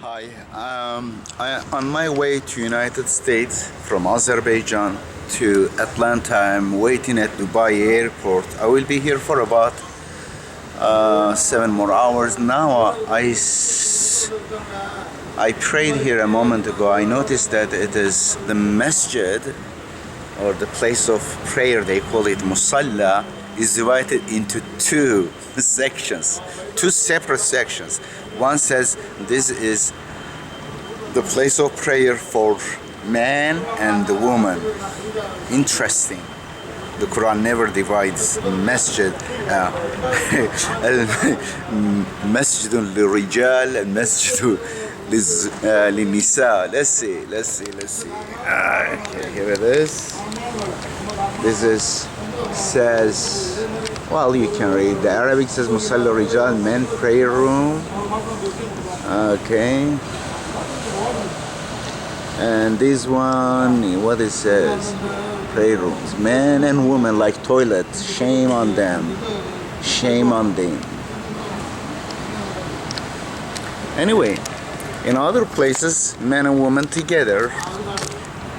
Hi, on my way to United States from Azerbaijan to Atlanta. I'm waiting at Dubai airport. I will be here for about 7 more hours. Now I prayed here a moment ago. I noticed that it is the masjid or the place of prayer, they call it musalla, is divided into two sections, two separate sections. One says this is the place of prayer for man and the woman. Interesting. The Quran never divides masjid. Masjidun lirijal and masjidun linisa. Let's see. Okay, here it is. This is says, well, you can read. The Arabic says Musalla Rijal, men prayer room. Okay. And this one, what it says, prayer rooms, men and women like toilets. Shame on them. Shame on them. Anyway, in other places, men and women together,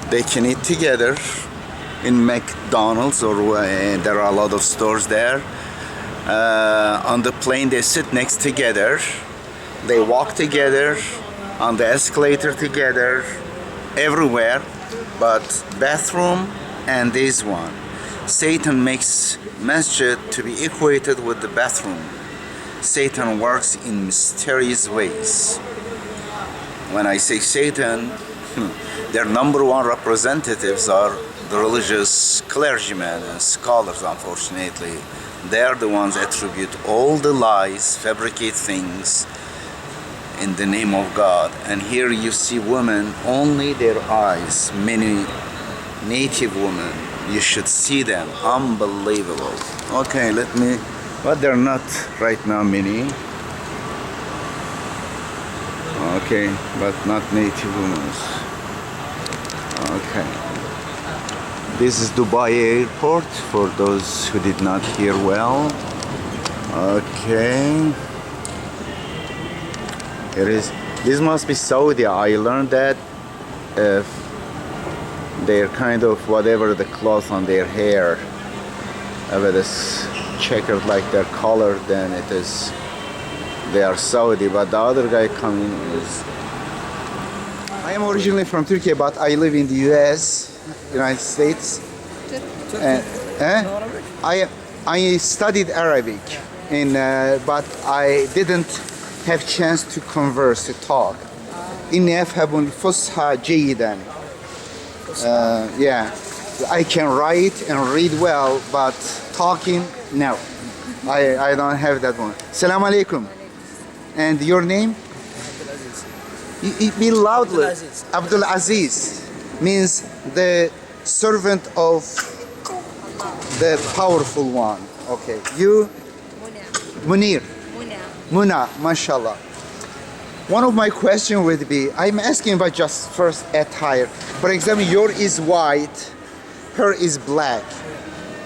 they can eat together. In McDonald's, or there are a lot of stores there. On the plane, they sit next together. They walk together, on the escalator together, everywhere. But bathroom and this one. Satan makes masjid to be equated with the bathroom. Satan works in mysterious ways. When I say Satan, their number one representatives are the religious clergymen and scholars. Unfortunately, they are the ones that attribute all the lies, fabricate things in the name of God. And here you see women, only their eyes, many native women, you should see them, unbelievable. Okay, but they're not right now many. Okay, but not native women. Okay. This is Dubai airport for those who did not hear well. Okay. This must be Saudi. I learned that if they're kind of whatever the cloth on their hair, if it is checkered like their color, then they are Saudi. But the other guy coming is. I am originally from Turkey, but I live in the US. United States. I studied Arabic, but I didn't have chance to converse, to talk. إني أفهم الفصحى جيدا. Yeah, I can write and read well, but talking, no. I don't have that one. Assalamu alaikum. And your name? Be loudly. Abdul Aziz means the servant of the powerful one. Okay. You? Munir. Muna, mashallah. One of my questions would be, I'm asking about just first attire. For example, yours is white, her is black.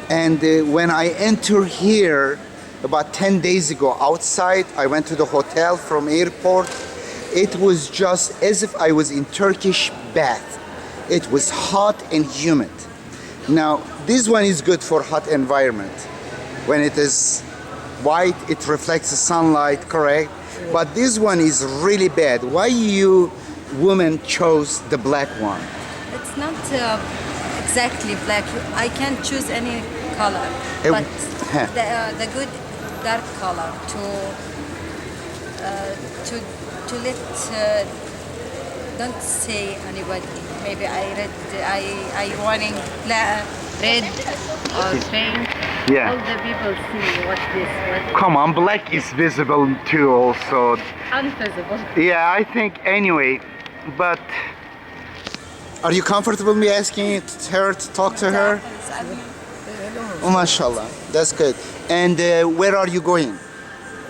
And when I enter here about 10 days ago outside, I went to the hotel from airport. It was just as if I was in Turkish bath. It was hot and humid. Now, this one is good for hot environment. When it is white, it reflects the sunlight, correct? But this one is really bad. Why you women chose the black one? It's not exactly black. I can't choose any color. But the good dark color to let don't say anybody. Maybe I wanting red or pink. Yeah. All the people see what this. Come on, black is visible too also. Invisible. Yeah, I think anyway, but are you comfortable me asking her to talk to her? Oh, mashallah, that's good. And where are you going?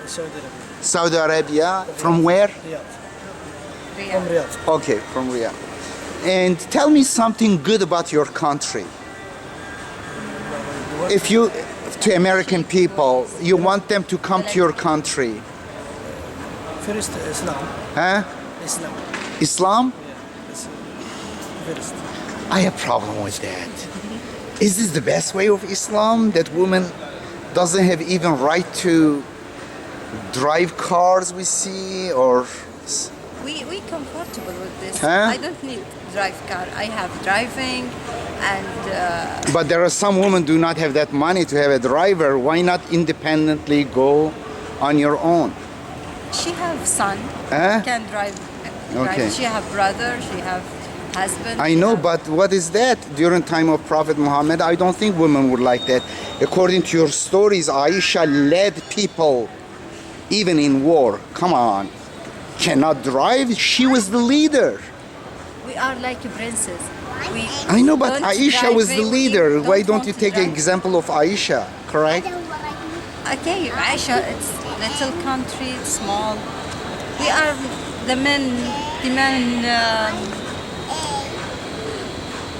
Saudi Arabia. Saudi Arabia. From where? Riyadh. Real. From Riyadh. Okay, from Riyadh. And tell me something good about your country. If you, to American people, you want them to come to your country. First Islam. Huh? Islam. Islam? Yeah, it's first. I have problem with that. Is this the best way of Islam, that woman doesn't have even right to drive cars we see, or We comfortable with this. Huh? I don't need drive car. I have driving, and but there are some women do not have that money to have a driver. Why not independently go on your own? she have son. Huh? Can drive. Okay. She have brother. She have husband. I she know, have- but what is that? During time of Prophet Muhammad, I don't think women would like that. According to your stories, Aisha led people even in war. Come on. Cannot drive? She was the leader. we are like a princess. We I know, but don't Aisha was the drive, we leader. Why don't want you to take an drive. example of Aisha, correct? Okay, Aisha, it's little country, it's small. We are the men.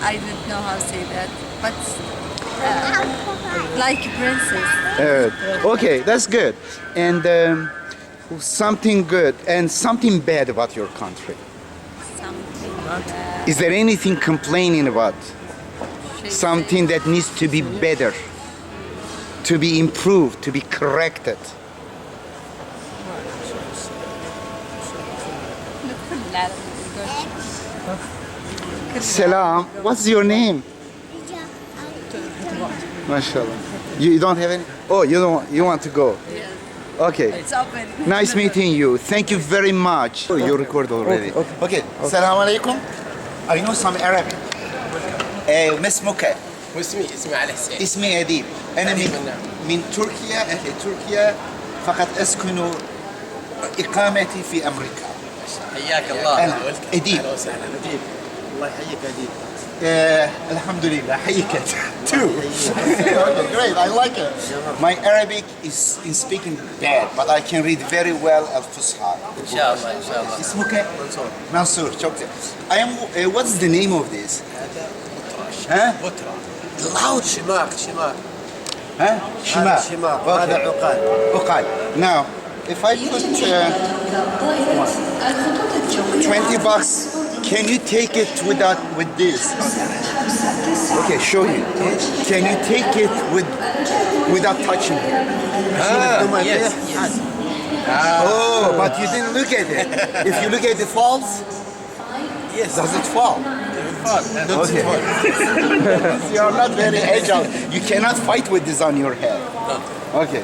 I don't know how to say that, but like princess. Okay, that's good. And something good and something bad about your country. Something. Is there anything complaining about? She Something that needs to be better, to be improved, to be corrected. Salam. What's your name? MashaAllah. You don't have any? Oh, you don't. You want to go? Yes. Okay. It's open. Nice meeting you. Thank you very much. You record already. Okay. Salam alaikum. I know some Arabic. ما اسمك؟ اسمي علي حسين. اسمي أديب. أنا من تركيا، أهل تركيا، فقط أسكن إقامتي في أمريكا. حياك الله. أنا أديب. اهلا وسهلا. أديب. الله يحييك أديب. الحمد لله حييك too. Okay, great, I like it. My Arabic is in speaking bad, but I can read very well الفصحى. إن شاء الله إن شاء الله. اسمك؟ منصور. منصور. شكرا. I am. What's the name of this? هذا Huh? بترا. Loud. شماغ شماغ. Huh? هذا شماغ. شماغ. Okay. هذا عقال. Okay. Now, if I put $20, can you take it with this? Okay, show you. Can you take it without touching it? Yes. Yes. Oh, but you didn't look at it. If you look at the falls, Yes. does it fall? Okay. You are not very agile. You cannot fight with this on your head. Okay.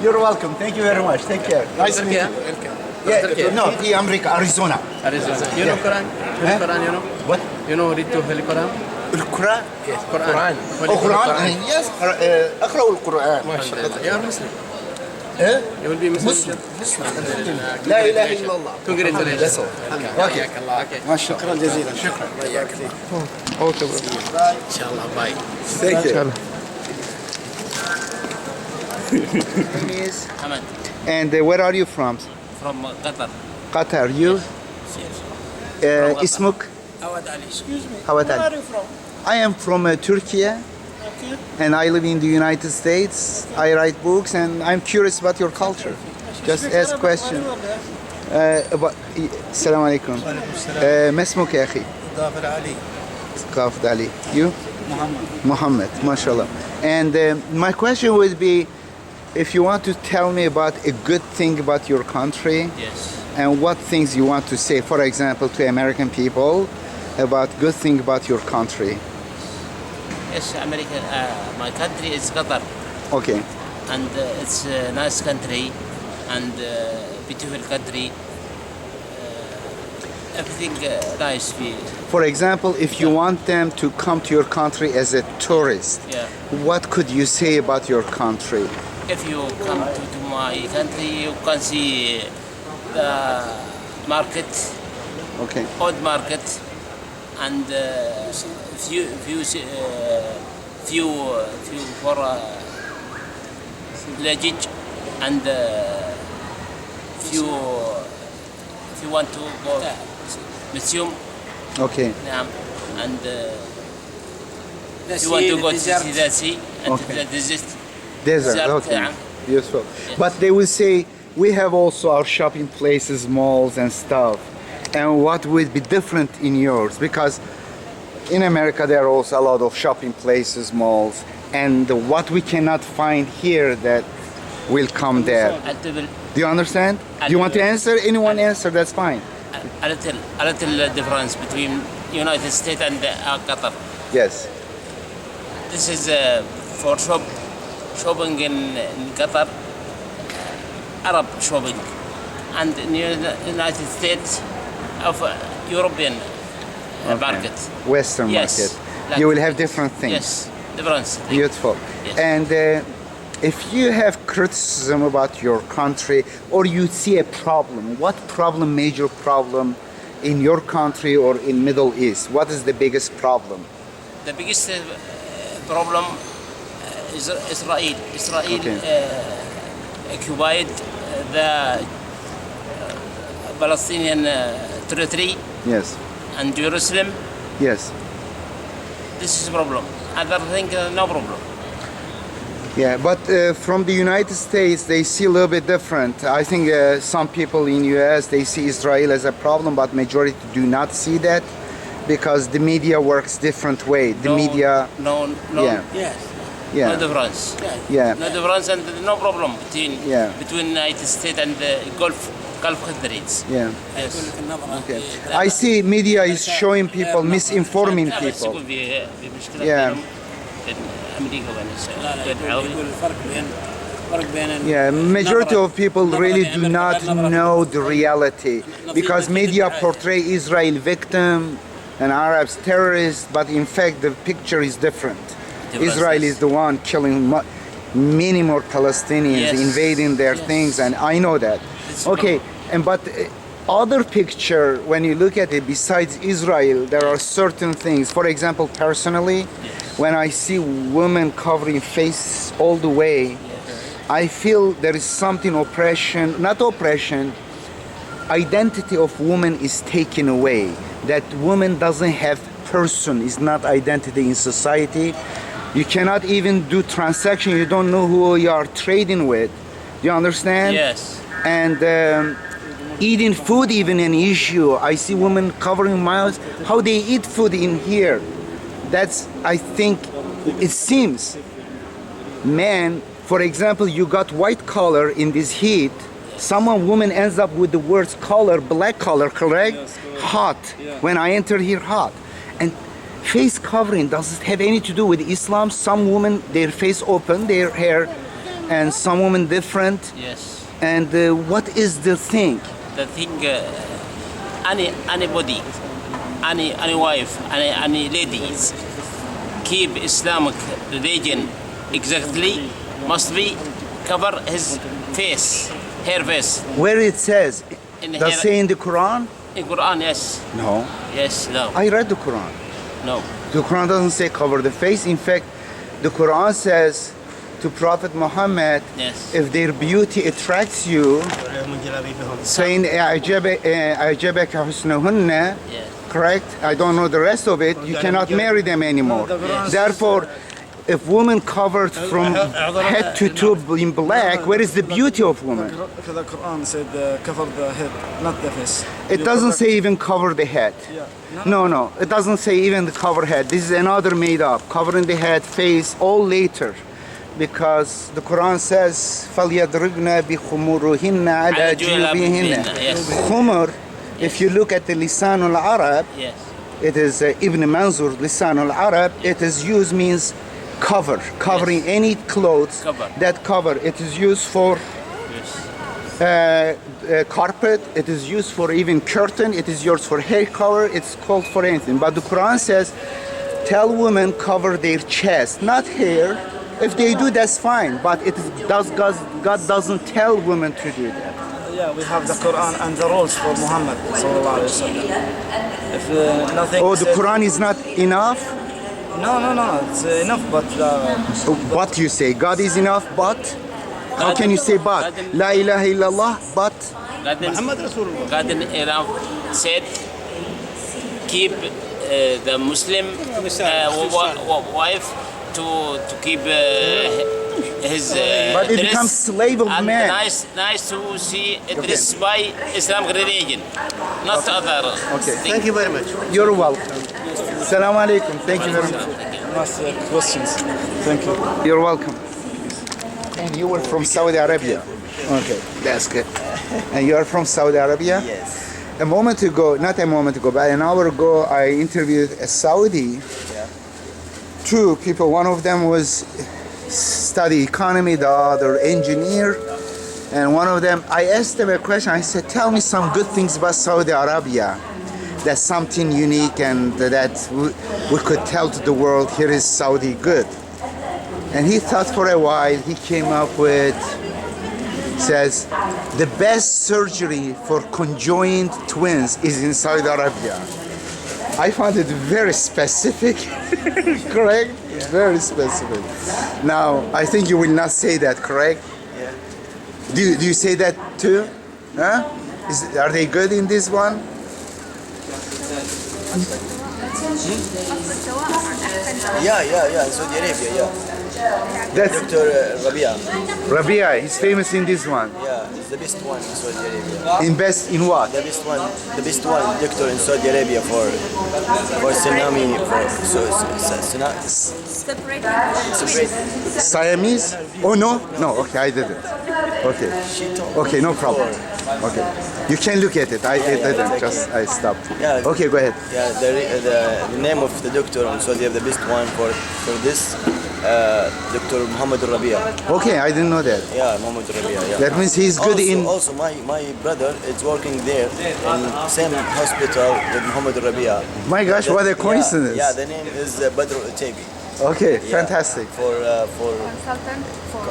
You're welcome. Thank you very much. Take care. Nice to meet you. Yeah, no, in America, Arizona. Arizona. You know Yeah. Quran? Huh? Quran, you know? What? You know read to Holy Quran? القرآن. Yes, Quran. Oh, Quran. Yes. أقرأ القرآن. Alhamdulillah. You are Muslim. إيه؟ You will be Muslim. لا إله إلا الله. Congratulations. That's all. Okay. حياك الله. Okay. ما شاء الله. جزيلا. شكرا. حياك فيك. Okay. إن شاء الله باي. Thank you. Ahmad And where are you from? from Qatar. Qatar. You? اسمك? Awad Ali. How about that? I am from Turkey, and I live in the United States. I write books, and I'm curious about your culture. Just ask questions. السلام عليكم. ما اسمك يا أخي؟ ظافر علي. Qafd Ali. You? Muhammad. MashaAllah. And my question would be, if you want to tell me about a good thing about your country, Yes. and what things you want to say, for example, to American people about good thing about your country. Yes, America. My country is Qatar, Okay. and it's a nice country and beautiful country. Everything nice. For example, if you want them to come to your country as a tourist, Yeah. what could you say about your country? If you come to my country, you can see the market, Okay. old market, and few for village, and few if you want to go museum, Okay. and if you want to go to see the sea and Okay. the desert. Desert. Desert, Okay. yeah. Beautiful. Yes. But they will say we have also our shopping places, malls and stuff. And what would be different in yours? Because in America there are also a lot of shopping places, malls, and what we cannot find here that will come there. Do you understand? Do you want to answer? Anyone answer, that's fine. A little difference between United States and Qatar. Yes. This is for shopping in Qatar, Arab shopping, and in United States of European market. Western Yes. market. You will have different things. Yes, difference. Beautiful. Yes. And if you have criticism about your country or you see a problem, what problem, major problem in your country or in Middle East? What is the biggest problem? The biggest problem is Israel. Israel occupied the Palestinian territory Yes. and Jerusalem. Yes. This is a problem. Other thing, no problem. Yeah, but from the United States, they see a little bit different. I think some people in US, they see Israel as a problem, but majority do not see that because the media works different way. The media, No. Yeah. Yes. yeah, No difference. yeah, No difference and no problem Yeah. between United States and the Gulf countries. yeah. Yes. Okay. I see media is showing people, misinforming people. Yeah. Yeah, majority of people really do not know the reality because media portray Israel victim and Arabs terrorists, but in fact the picture is different. Israel is the one killing many more Palestinians, Yes. invading their Yes. things, and I know that. Okay, and but other picture, when you look at it, besides Israel, there are certain things. For example, personally, when I see women covering face all the way, I feel there is something oppression, not oppression, identity of woman is taken away. That woman doesn't have person, is not identity in society. You cannot even do transaction, you don't know who you are trading with. Do you understand? Yes. And eating food even an issue. I see women covering mouths, how they eat food in here. That's, I think, it seems, man, for example, you got white collar in this heat, woman ends up with the words color, black color, correct? Yes, correct. Hot. Yeah. When I enter here, hot. And face covering, does it have anything to do with Islam? Some women, their face open, their hair, and some women different. Yes. And what is the thing? The thing, anybody, any wife, any ladies keep Islamic religion exactly must be cover his face, her face. Where it says, In does here- say in the Quran? In Quran, yes, No. yes, no, I read the Quran. no. The Quran doesn't say cover the face. In fact, the Quran says to Prophet Muhammad, Yes. if their beauty attracts you, saying أعجبك حسنهن, Yes. correct? I don't know the rest of it. You cannot marry them anymore. No, the Quran Therefore, if woman covered from head to toe in black, where is the beauty of woman? The Quran said cover the head, not the face. It doesn't say even cover the head. Yeah. No, it doesn't say even the cover head. This is another made up. Covering the head, face, all later. Because the Quran says, فَلْيَضْرِبْنَ بِخُمُرُهِنَّ عَلَى جُيُوبِهِنَّ. Yes. Khumur, if you look at the Lisan al-Arab, Yes. it is Ibn Manzur, Lisan al-Arab, it is used means cover, covering any clothes Cover. that cover. It is used for Yes. carpet, it is used for even curtain, it is used for hair cover, it's called for anything. But the Quran says, tell women cover their chest, not hair. If they do, that's fine. But God doesn't tell women to do that. Yeah, we have the Quran and the rules for Muhammad sallallahu alaihi wasallam. If nothing. Oh, the said- Quran is not enough? No, it's enough, but What you say? God is enough, but? How can you say but? La ilaha illallah, but? God in Iran said, keep the Muslim wife to keep his But it dress becomes slave of and man. nice to see a dress by Islamic religion, not other. Okay. Thank you very much. You're welcome. Salam alaikum. Thank you very much. Nice questions. Thank you. You're welcome. And you were from Saudi Arabia. Okay, that's good. And you are from Saudi Arabia? Yes. A moment ago, not a moment ago, but an hour ago, I interviewed a Saudi. Two people. One of them was study economy, the other engineer. And one of them, I asked them a question. I said, tell me some good things about Saudi Arabia. That's something unique and that we could tell to the world, here is Saudi good. And he thought for a while, he came up with, says, the best surgery for conjoined twins is in Saudi Arabia. I found it very specific, correct? Very specific. Now, I think you will not say that, correct? Yeah. Do you say that too? Huh? Are they good in this one? Yeah. Saudi Arabia, yeah. That's Dr. Rabia. Rabia, he's famous in this one. Yeah, he's the best one in Saudi Arabia. Invest in what? The best one, doctor in Saudi Arabia for tsunami, for separate. Siamese? Oh no? No, okay, I didn't. Okay. Okay, no problem. Okay. You can look at it. I didn't, just I stopped. Yeah. Okay, go ahead. Yeah, the name of the doctor in Saudi Arabia, the best one for this, Dr. Muhammad Rabia. Okay, I didn't know that. Yeah, Muhammad Rabia. Yeah. That means he's good in. Also, my brother is working there in same hospital with Muhammad Rabia. My gosh, what a coincidence. Yeah, the name is Badr Utabi. Okay, Yeah, fantastic. For Consultant for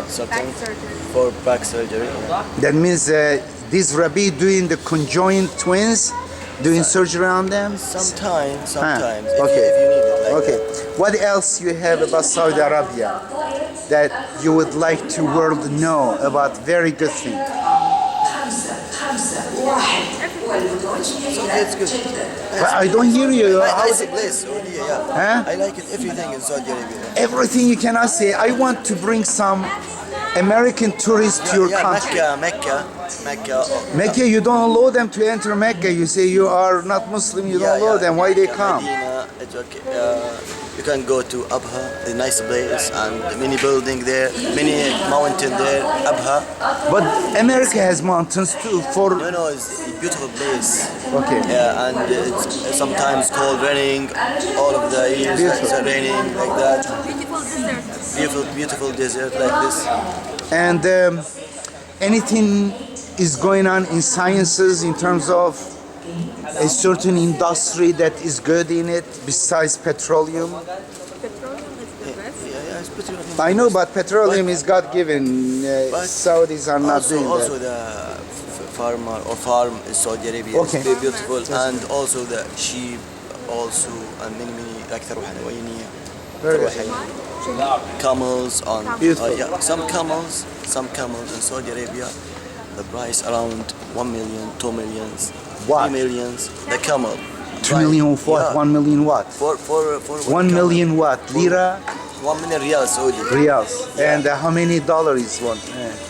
for back surgery. back surgery. Yeah. That means this Rabi doing the conjoined twins, doing surgery on them? Sometimes, Okay. if you need it. Like Okay. What else you have about Saudi Arabia that you would like to world know about very good thing? So it's good. But I don't hear you. How- Nice place, Saudi, yeah. Huh? I like it, everything in Saudi Arabia. Everything you cannot say. I want to bring some American tourists to your country. Mecca. Oh, Mecca, you don't allow them to enter Mecca. You say you are not Muslim, you don't allow them. Why they come? Medina, it's okay. You can go to Abha, a nice place, and many building there, many mountain there, Abha. But America has mountains too. For No, it's a beautiful place. okay, Yeah, and it's sometimes cold, raining, all of the years Beautiful. it's raining like that. Beautiful desert. Beautiful desert like this. and anything is going on in sciences in terms of a certain industry that is good in it besides petroleum. Petroleum is the best. Yeah, it's beautiful. I know, but petroleum is God given. But Saudis are not doing also that. the farm in Saudi Arabia Okay. is very beautiful, and also the sheep, also and many like تروح حيوانية. Very تروح good. حيوانية. Camels on Beautiful. yeah, some camels in Saudi Arabia, the price around 1 million, 2 millions, What? 3 millions. The camel. 2 million of what? Yeah. 1 million what? For 1 million what? Lira? 1 million riyal Saudi. Riyals. And how many dollars is one?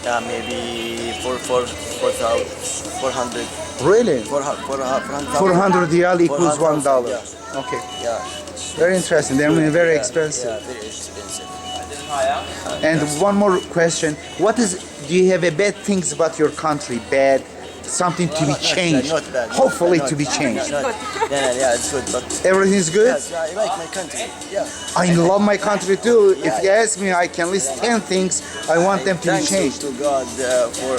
Yeah, maybe 400. Really? 400 riyal equals 1 dollar. Yeah. Okay. Yeah. Very interesting. They're very expensive. Yeah, very expensive. And one more question. Do you have a bad things about your country? Bad? Something to be changed? Not bad. Hopefully Not- to be changed. Yeah, it's good. But Everything's good? yes, I like my country. Yeah. I love my country too. If you ask me, I can list 10 things I want them to be Thanks changed. to God for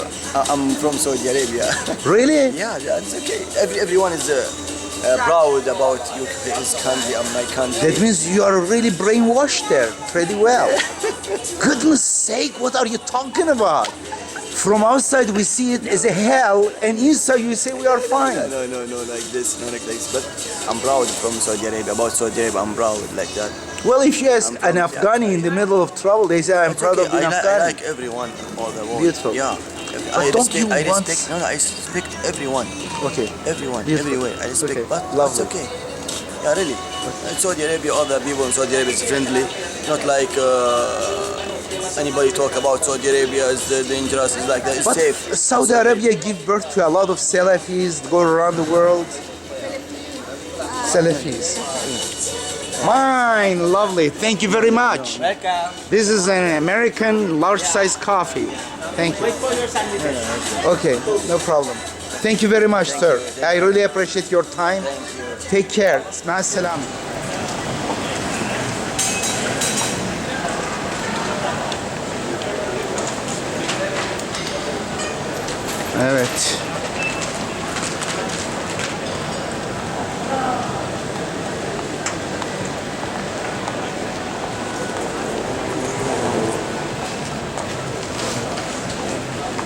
I'm from Saudi Arabia. Really? yeah, it's okay. Everyone is proud about his country and my country. That means you are really brainwashed there pretty well. Goodness sake, what are you talking about? From outside we see it as a hell, and inside you say we are fine. No, like this, no like this. But I'm proud from Saudi Arabia. About Saudi Arabia, I'm proud like that. Well, if you ask an Afghani in the middle of trouble, they say I'm It's proud okay. of being I Afghani. like everyone all the world. Beautiful. Yeah. But don't you want- I respect everyone. Okay. Everyone, Beautiful. everywhere. I respect, Okay. but Lovely. it's okay. Yeah, really. In Saudi Arabia, all the people in Saudi Arabia is friendly. Not like anybody talk about Saudi Arabia is dangerous. It's like that. It's But safe. Saudi Arabia give birth to a lot of Salafis, go around the world. Salafis. Mine, lovely. Thank you very much. Welcome. This is an American large-size coffee. Thank you. Okay, no problem. Thank you very much, sir. I really appreciate your time. Take care. Ma'as salam. Evet.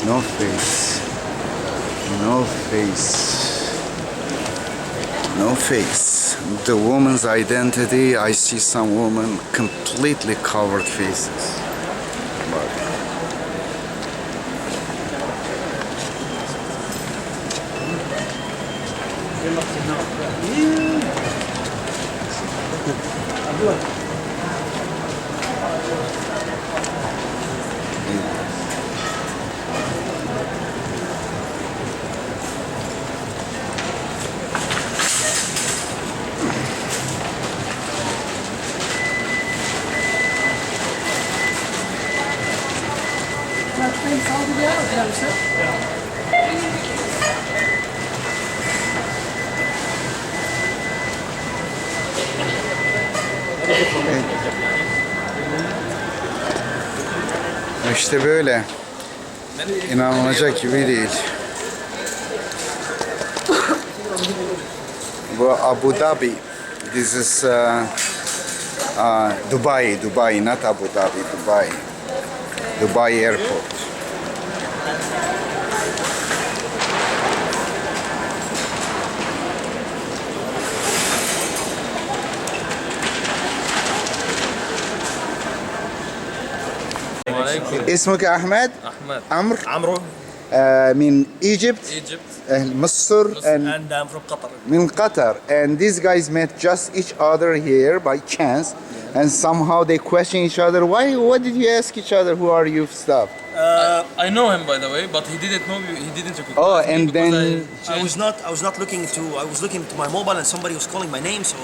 No face. No face. No face. The woman's identity, I see some women completely covered faces. İşte böyle. İnanılacak gibi değil. Bu Abu Dhabi. This is Dubai, not Abu Dhabi, Dubai. Dubai Airport. اسمك أحمد؟ Ahmad. عمرو Amro. من Egypt, Egypt. مصر, and And I'm from Qatar. من Qatar. And these guys met just each other here by chance, and somehow they question each other. Why? What did you ask each other? Who are you? Stuff. I know him by the way, but he didn't know you. He didn't recognize Oh, me and because then I was not looking to. I was looking to my mobile, and somebody was calling my name. So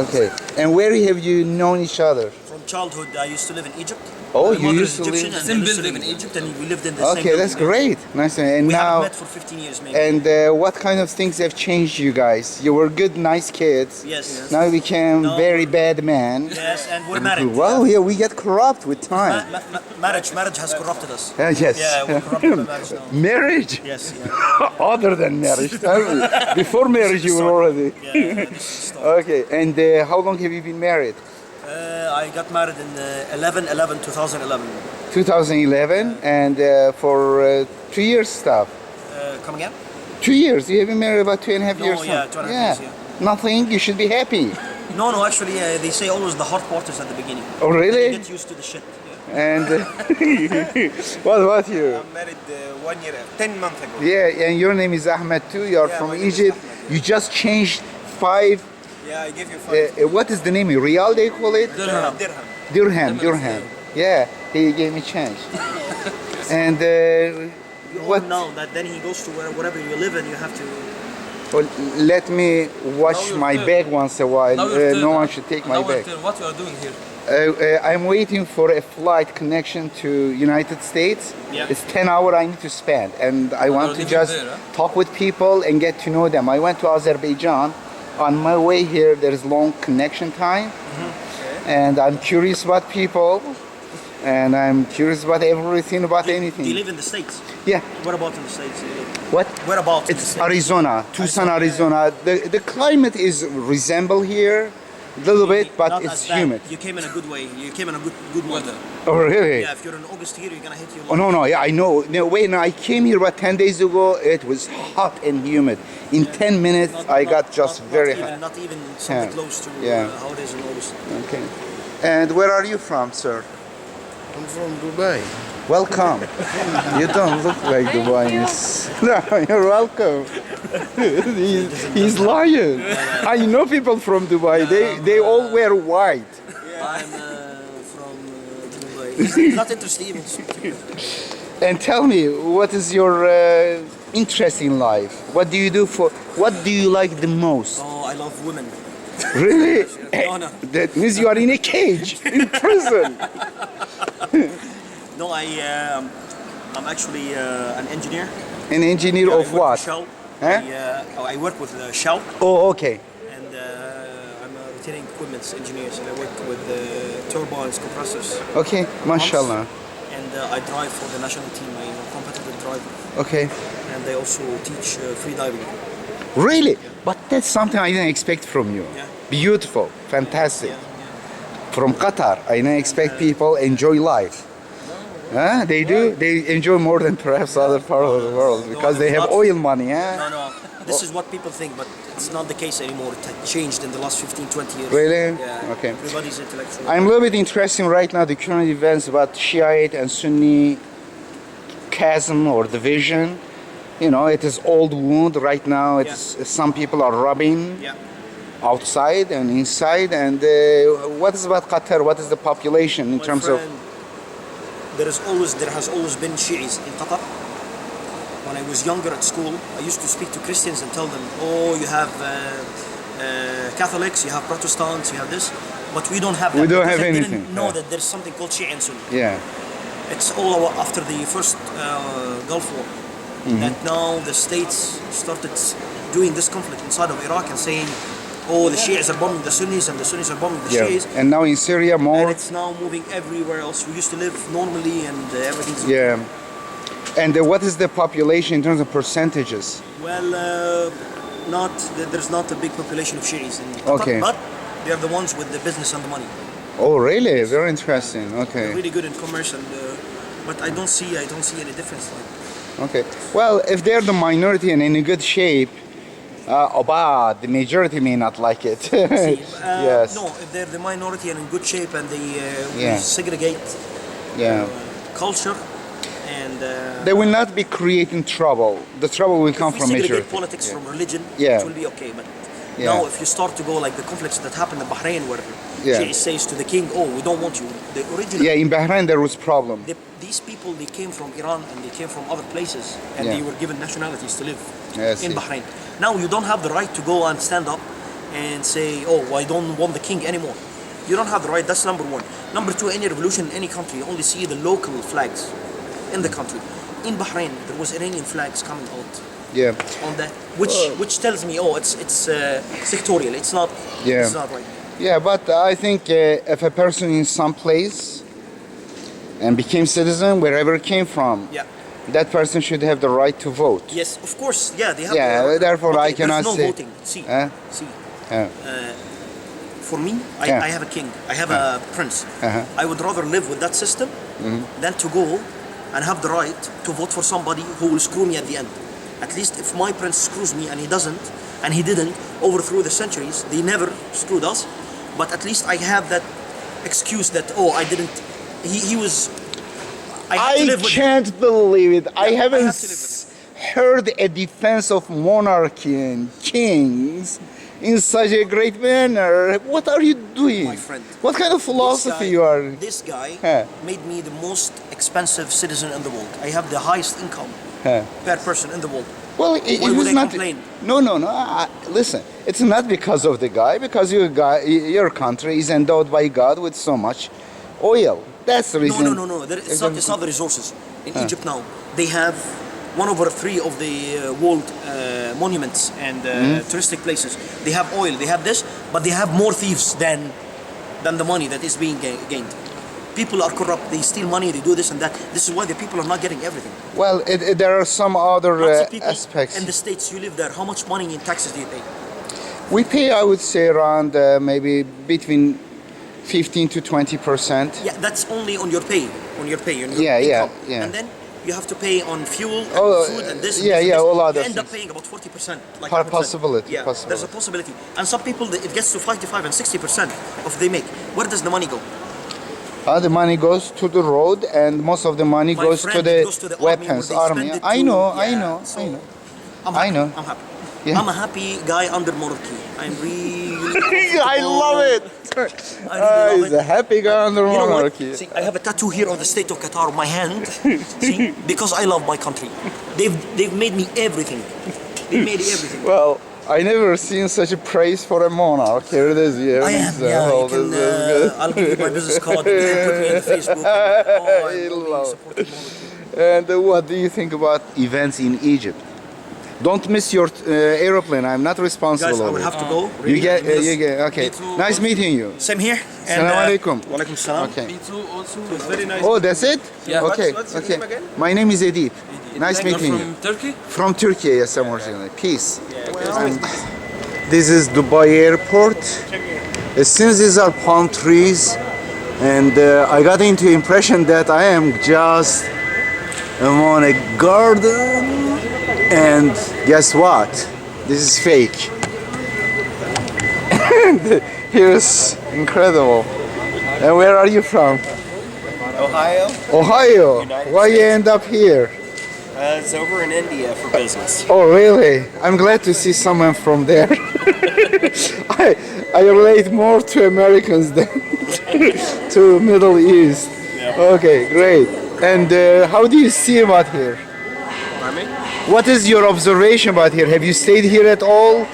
okay. And where have you known each other? from childhood, I used to live in Egypt. Oh, My you mother used is to Egyptian, live. and Same I used to live building. in Egypt, and we lived in the same. Okay, that's building. great. Nice. And We now, haven't met for 15 years, maybe. and what kind of things have changed you guys? You were good, nice kids. Yes. Now you became No. very bad man. Yes, and we're married. Well, yeah, we get corrupt with time. Marriage has corrupted us. Yes. Yeah, we're corrupted by marriage now. Marriage? Yes. Yeah. Other than marriage. Before marriage, you were already. Yeah, this is the start. Okay, and how long have you been married? I got married in 2011. 2011, and for 2 years stuff. Come again? 2 years. You have been married about 2.5 No, years. yeah, now. 2.5 years, yeah. Nothing. You should be happy. No, actually, they say always the hard part is at the beginning. Oh, really? You get used to the shit. Yeah. And what about you? I'm married 1 year, 10 months ago. Yeah, and your name is Ahmad too. You're Yeah, from my name is Egypt. Ahmed, You just changed 5. Yeah, I give you 5. What is the name? Riyal they call it? Dirham. Dirham. Yeah, he gave me change. And You what? all know that then he goes to wherever you live and you have to. Well, let me wash Now your my turn. bag once a while. Now your turn. No one should take my Now your bag. turn. What you are doing here? I'm waiting for a flight connection to United States. Yeah. It's 10 hours I need to spend, and I want you're to living just there, huh? talk with people and get to know them. I went to Azerbaijan. On my way here, there's long connection time, and I'm curious about people, and I'm curious about everything about Do anything. you live in the States? Yeah. Where about in the States? What? Where about in the It's States? Arizona, Tucson, Arizona. The climate is resemble here a little bit, but Not it's as bad. humid. You came in a good way. You came in a good weather. Oh, really? Yeah, if you're in August here, you're gonna hit you. Oh, no, yeah, I know. No, when I came here about 10 days ago, it was hot and humid. In 10 minutes, I got just very hot. Not even something Yeah. close to Yeah. how it is in August. Okay. And where are you from, sir? I'm from Dubai. Welcome. You don't look like Dubaians. No, you're welcome. He's lying. I know people from Dubai. They all wear white. I'm from Dubai. He's not interested even. And tell me, what is your interest in life? What do you do for? What do you like the most? Oh, I love women. Really? No, no. That means you are in a cage, in prison. No, I'm actually an engineer. An engineer I of work what? with Shell. Huh? I work with Shell, Oh, okay. and I'm a retaining equipment engineer. So I work with turbines, compressors, Okay, mashallah. and I drive for the national team. I'm a competitive driver, Okay. and I also teach free diving. Really? But that's something I didn't expect from you. Yeah. Beautiful, fantastic. Yeah. From Qatar, I didn't expect people enjoy life. Huh? They do. They enjoy more than perhaps other part of the world because they have oil money. Huh? No, no. This is what people think, but it's not the case anymore. It had changed in the last 15, 20 years. Really? Yeah. Okay. Everybody's intellectual. I'm a little bit interested right now the current events about Shiite and Sunni chasm or division. You know, it is old wound right now. It's some people are rubbing Yeah. outside and inside. And what is about Qatar? What is the population in My terms friend, there has always been Shi'is in Qatar. When I was younger at school, I used to speak to Christians and tell them, oh, you have Catholics, you have Protestants, you have this, but we don't have that. We don't because have I anything. didn't know Yeah. that there's something called Shi'a and Sunni. Yeah. It's all after the first Gulf War that now the states started doing this conflict inside of Iraq and saying, oh, the Shias are bombing the Sunnis and the Sunnis are bombing the Yeah. Shias. And now in Syria more. And it's now moving everywhere else. We used to live normally and everything's Yeah. And what is the population in terms of percentages? well, there's not a big population of Shias in Qatar, Okay. but they're the ones with the business and the money. Oh, really? Very interesting. They're Okay. really good in commerce, and but I don't see any difference. Okay. Well, if they're the minority and in a good shape, but the majority may not like it. Yes. No, if they're the minority and in good shape, and they Yeah. we segregate Yeah. culture, and They will not be creating trouble. The trouble will come if we from segregate majority. politics Yeah. from religion, Yeah. it will be okay. But Yeah. now, if you start to go like the conflicts that happened in Bahrain, where Yeah. Shi'i says to the king, "Oh, we don't want you," the original. Yeah, in Bahrain there was problem. These people, they came from Iran and they came from other places, and Yeah. they were given nationalities to live I in see. Bahrain. Now you don't have the right to go and stand up and say, "Oh, I don't want the king anymore." You don't have the right. That's number one. Number two, any revolution in any country, you only see the local flags in the country. In Bahrain, there was Iranian flags coming out Yeah. on that, which tells me, oh, it's sectorial. It's not. Yeah. It's not right. Yeah, but I think if a person in some place and became citizen wherever it came from, Yeah. that person should have the right to vote. Yes, of course. Yeah, they have. Yeah, therefore I cannot there's no say- voting. See. Huh? See. Yeah. For me, Yeah. I have a king. I have a prince. Uh-huh. I would rather live with that system than to go and have the right to vote for somebody who will screw me at the end. At least if my prince screws me and he doesn't, and he didn't, over through the centuries, they never screwed us. But at least I have that excuse that, oh, I didn't. He was. I have to I live with him. can't believe it. I I haven't have to live with heard a defense of monarchy and kings in such a great manner. What are you doing? My friend. What kind of philosophy you are? This guy Huh. made me the most expensive citizen in the world. I have the highest income Huh. per person in the world. Well, Why it would was I not. complain? No. Listen, it's not because of the guy. Because your country is endowed by God with so much oil. That's the reason. No. It's not the resources. In Egypt now, they have 1/3 of the world monuments and touristic places. They have oil, they have this, but they have more thieves than the money that is being gained. People are corrupt, they steal money, they do this and that. This is why the people are not getting everything. Well, there are some other Lots of people aspects. in the States, you live there, how much money in taxes do you pay? We pay, I would say, around maybe between 15 to 20%. Yeah, that's only on your pay. On your Yeah, income. yeah. And then you have to pay on fuel and Oh, food and this. yeah, and this yeah, and this. all other You end up things. paying about 40%. Like Possibility, Yeah, there's a possibility. And some people, it gets to 55 and 60% of they make. Where does the money go? The money goes to the road, and most of the money My goes friend, to the it goes to the army, weapons where they army. spend it I to- know, yeah, I know, so I know. I'm I happy. know. I'm happy. Yeah. I'm a happy guy under monarchy. I'm really. I love it. I really love He's it. a happy guy under You know what? monarchy. See, I have a tattoo here of the state of Qatar on my hand. See, because I love my country. They've made me everything. They made everything. Well, I never seen such a praise for a monarch. Here it is. Yeah, I am. Yeah, you can, I'll give you my business card. You can put me on the Facebook. Oh, I really support monarchy. And what do you think about events in Egypt? Don't miss your aeroplane. I'm not responsible. Guys, I of will it. have to go. You Really, get. Okay. Nice meeting you. Same here. Assalamu alaikum. Wa alaikum salam. Okay. Me too, also. It's very nice. Oh, that's it? Yeah. Okay. What's your Okay. name again? My name is Edip. Nice You're meeting you. from Turkey? From Turkey, yes, I'm originally. Peace. And this is Dubai Airport. Since these are palm trees, and I got into impression that I am just on a garden. And guess what? This is fake. And here's incredible. And where are you from? Ohio. Ohio. United Why you end up here? It's over in India for business. Oh, really? I'm glad to see someone from there. I relate more to Americans than to Middle East. Okay, great. And how do you see about here? Pardon me? What is your observation about here? Have you stayed here at all?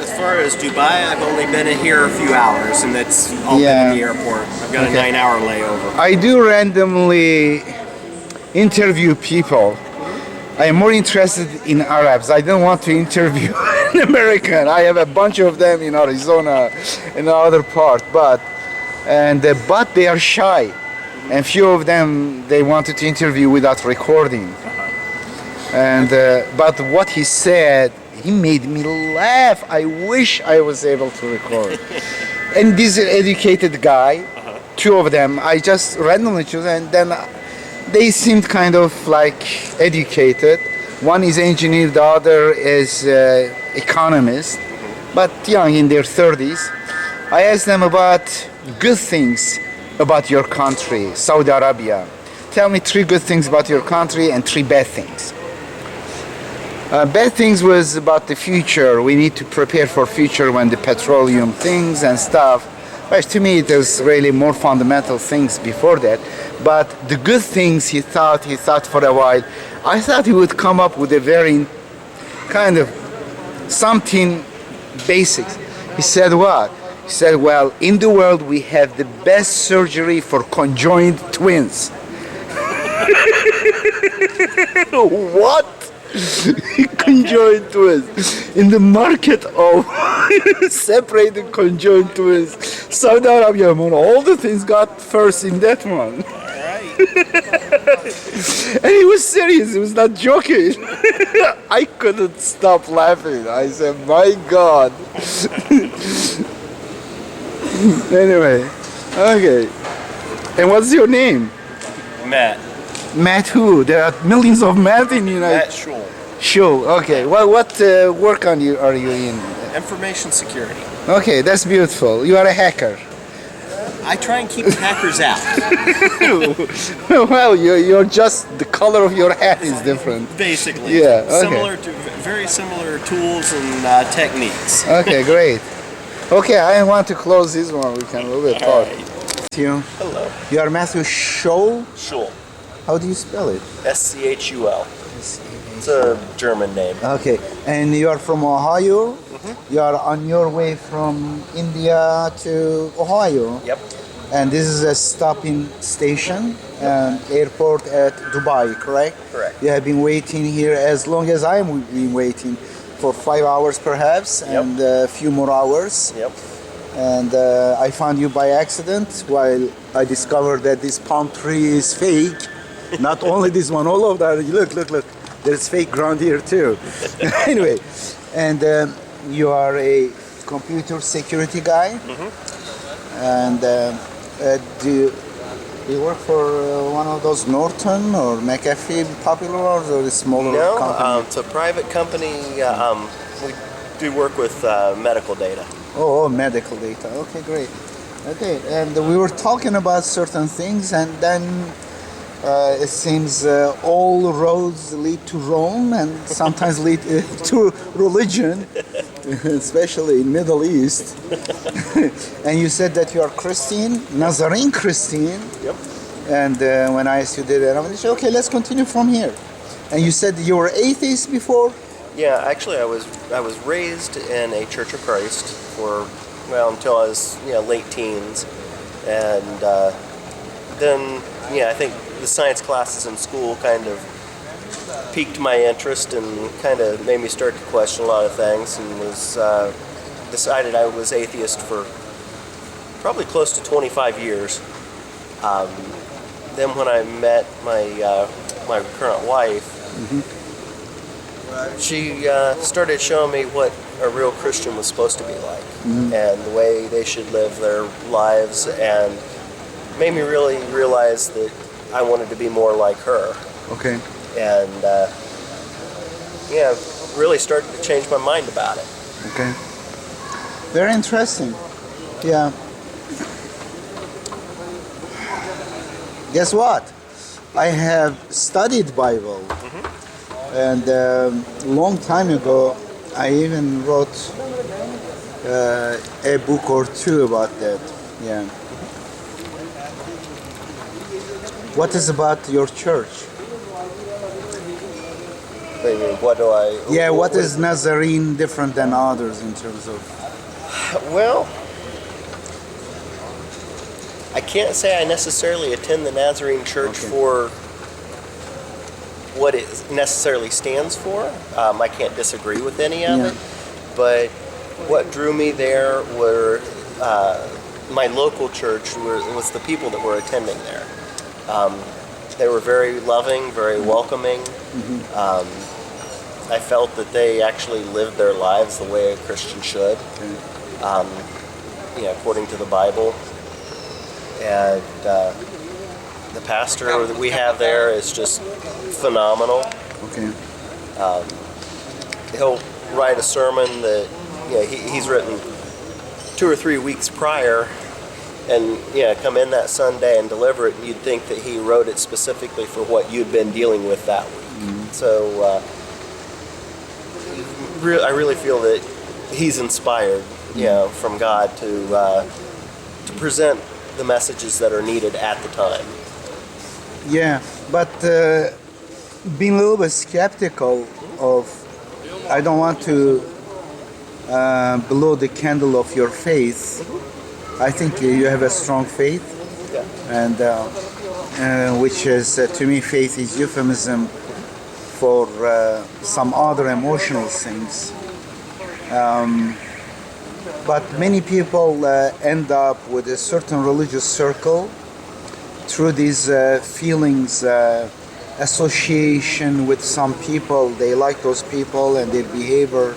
As far as Dubai, I've only been in here a few hours, and that's all Yeah. been in the airport. I've got Okay. a 9-hour layover. I do randomly interview people. I am more interested in Arabs. I don't want to interview an American. I have a bunch of them in Arizona, in other part, but they are shy, and few of them they wanted to interview without recording. And but what he said, he made me laugh. I wish I was able to record. And this educated guy, two of them, I just randomly chose, and then they seemed kind of like educated. One is engineer, the other is economist, but young, in their 30s. I asked them about good things about your country, Saudi Arabia. Tell me 3 good things about your country and 3 bad things. Bad things was about the future. We need to prepare for future when the petroleum things and stuff. But to me, there's really more fundamental things before that. But the good things he thought for a while. I thought he would come up with a very kind of something basics. He said what? He said, well, in the world we have the best surgery for conjoined twins. What? Conjoined twins. In the market of separated conjoined twins, Saudi Arabia, among all the things, got first in that one. And he was serious, he was not joking. I couldn't stop laughing. I said, my God. Anyway, okay. And what's your name? Matt. Matt who? There are millions of Matt in the United Matt Schul. Sure. Okay. What work are you in? Information security. Okay, that's beautiful. You are a hacker. I try and keep the hackers out. Well, you're just the color of your hat is different. Basically. Yeah, okay. Very similar tools and techniques. Okay, great. Okay, I want to close this one. We can a little bit talk. You. Hello. You are Matthew Scholl. Schul. How do you spell it? SCHUL. It's a German name. Okay, and you are from Ohio. You are on your way from India to Ohio. Yep. And this is a stopping station, airport at Dubai, correct? Correct. You have been waiting here as long as I have been waiting, for 5 hours perhaps, and a few more hours. Yep. And I found you by accident while I discovered that this palm tree is fake. Not only this one, all of that. Look. There's fake ground here too. Anyway, and you are a computer security guy. And do you work for one of those Norton or McAfee popular ones, or the smaller company? No, it's a private company. We do work with medical data. Oh, medical data. Okay, great. Okay, and we were talking about certain things, and then It seems all roads lead to Rome and sometimes lead to religion, especially in Middle East. And you said that you are Christian, Nazarene Christian. Yep. And when I asked you that, I said, okay, let's continue from here. And you said you were atheist before? Yeah, actually, I was raised in a Church of Christ for until I was late teens, and then I think the science classes in school kind of piqued my interest and kind of made me start to question a lot of things, and was decided I was atheist for probably close to 25 years. Then when I met my current wife, she started showing me what a real Christian was supposed to be like, and the way they should live their lives, and made me really realize that I wanted to be more like her. Okay. And really started to change my mind about it. Okay. Very interesting. Yeah. Guess what? I have studied Bible, and long time ago, I even wrote a book or two about that. Yeah. What is about your church? I mean, what do I? Yeah, what is Nazarene different than others in terms of? Well, I can't say I necessarily attend the Nazarene Church for what it necessarily stands for. I can't disagree with any of it, but what drew me there were my local church was the people that were attending there. They were very loving, very welcoming. I felt that they actually lived their lives the way a Christian should, according to the Bible. And the pastor that we have there is just phenomenal. Okay. He'll write a sermon that he's written 2 or 3 weeks prior, and come in that Sunday and deliver it, and you'd think that he wrote it specifically for what you'd been dealing with that week. So I really feel that he's inspired, from God to present the messages that are needed at the time. Yeah, but being a little bit skeptical of, I don't want to blow the candle of your faith. I think you have a strong faith, and which is, to me, faith is euphemism for some other emotional things. But many people end up with a certain religious circle through these feelings, association with some people. They like those people and their behavior,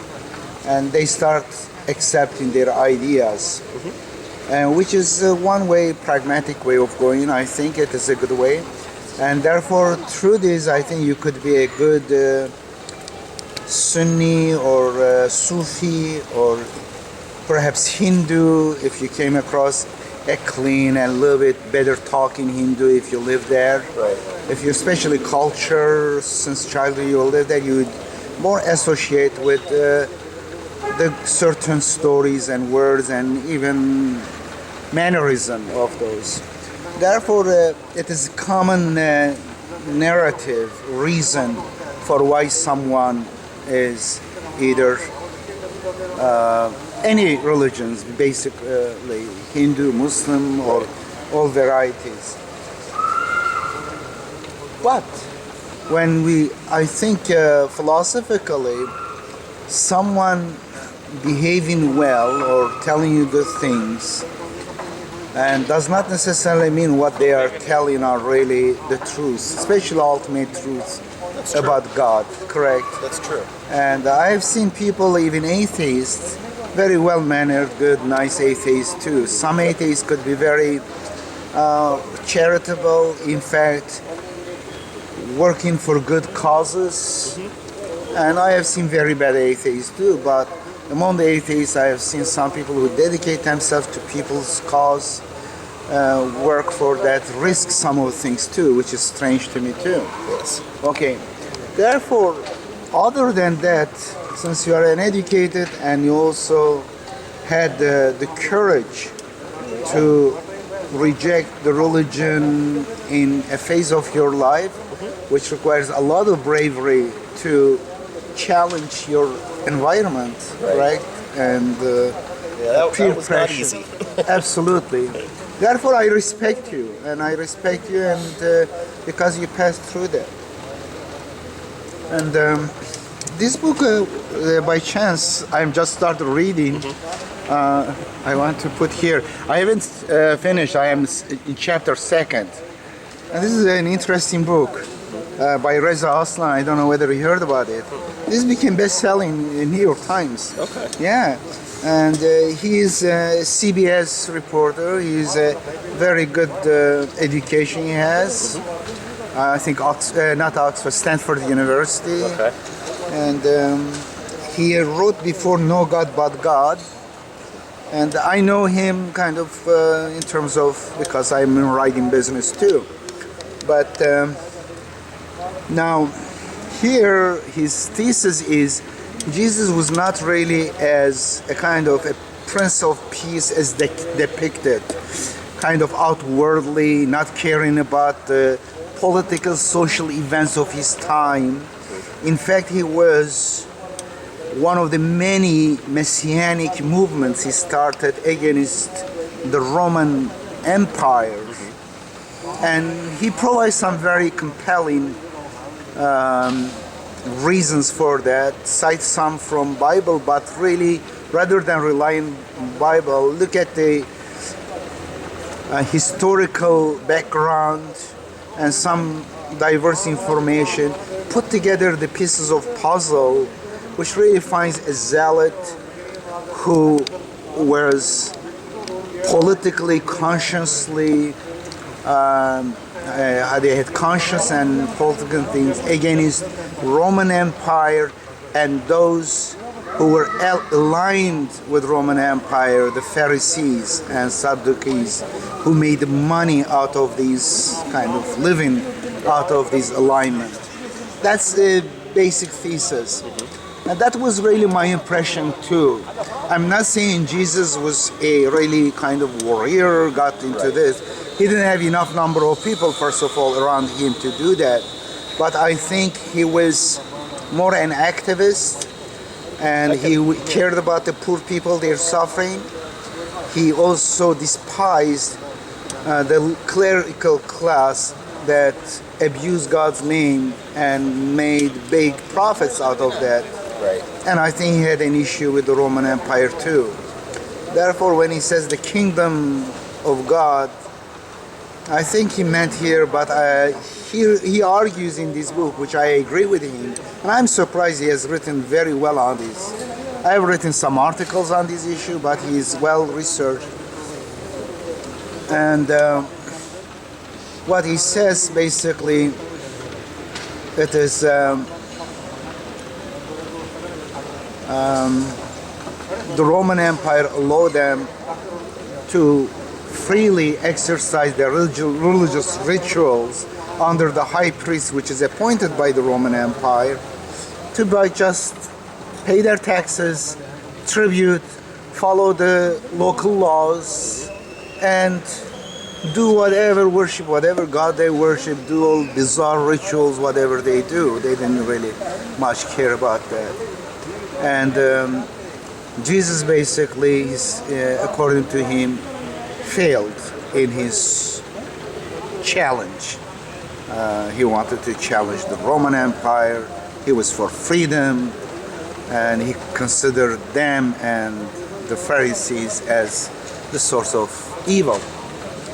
and they start accepting their ideas, which is one way, pragmatic way of going. I think it is a good way, and therefore through this I think you could be a good Sunni or Sufi or perhaps Hindu if you came across a clean and a little bit better talking Hindu if you live there. Right. If you especially culture, since childhood you live there, you would more associate with the certain stories and words and even mannerism of those. Therefore, it is a common narrative, reason for why someone is either any religions, basically Hindu, Muslim, or all varieties. But when I think philosophically, someone behaving well or telling you good things, and does not necessarily mean what they are telling are really the truth, especially ultimate truth about God, correct? That's true. And I have seen people, even atheists, very well-mannered, good, nice atheists too. Some atheists could be very charitable, in fact, working for good causes. And I have seen very bad atheists too, but among the atheists I have seen some people who dedicate themselves to people's cause, work for that risk some of the things too, which is strange to me too. Yes. Okay. Therefore, other than that, since you are an educated and you also had the courage to reject the religion in a phase of your life, which requires a lot of bravery to challenge your environment, right? And peer that was pressure. not easy. Absolutely. Therefore, I respect you, and because you passed through that. And this book, by chance, I'm just started reading. I want to put here. I haven't finished. I am in chapter 2nd, and this is an interesting book by Reza Aslan. I don't know whether you heard about it. This became best-selling in New York Times. Okay. Yeah, and he is a CBS reporter. He's a very good education he has. I think not Oxford, Stanford University. Okay. And he wrote before No God But God. And I know him kind of in terms of, because I'm in writing business too. But now here his thesis is Jesus was not really as a kind of a Prince of Peace as depicted, kind of outwardly, not caring about the political, social events of his time. In fact, he was one of the many messianic movements he started against the Roman Empire. And he provides some very compelling reasons for that, cites some from Bible, but really, rather than relying on Bible, look at the historical background and some diverse information, put together the pieces of puzzle, which really finds a zealot who was politically, consciously, they had conscious and political things against Roman Empire and those who were aligned with Roman Empire, the Pharisees and Sadducees, who made money out of these kind of living out of this alignment. That's the basic thesis. And that was really my impression too. I'm not saying Jesus was a really kind of warrior, got into this. He didn't have enough number of people, first of all, around him to do that. But I think he was more an activist, and he cared about the poor people, their suffering. He also despised the clerical class that abused God's name and made big profits out of that. Right. And I think he had an issue with the Roman Empire too. Therefore, when he says the kingdom of God, I think he meant here, but he argues in this book, which I agree with him, and I'm surprised he has written very well on this. I have written some articles on this issue, but he is well researched. And what he says basically, it is the Roman Empire allowed them to freely exercise their religious rituals under the high priest, which is appointed by the Roman Empire, to just pay their taxes, tribute, follow the local laws, and do whatever worship, whatever God they worship, do all bizarre rituals, whatever they do. They didn't really much care about that. And Jesus basically, according to him, failed in his challenge. He wanted to challenge the Roman Empire. He was for freedom, and he considered them and the Pharisees as the source of evil.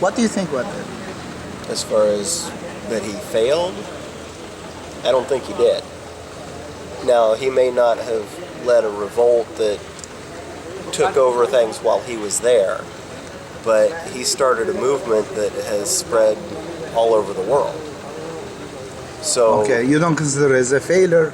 What do you think about that? As far as that he failed, I don't think he did. Now, he may not have led a revolt that took over things while he was there, but he started a movement that has spread all over the world. So Okay, you don't consider it as a failure.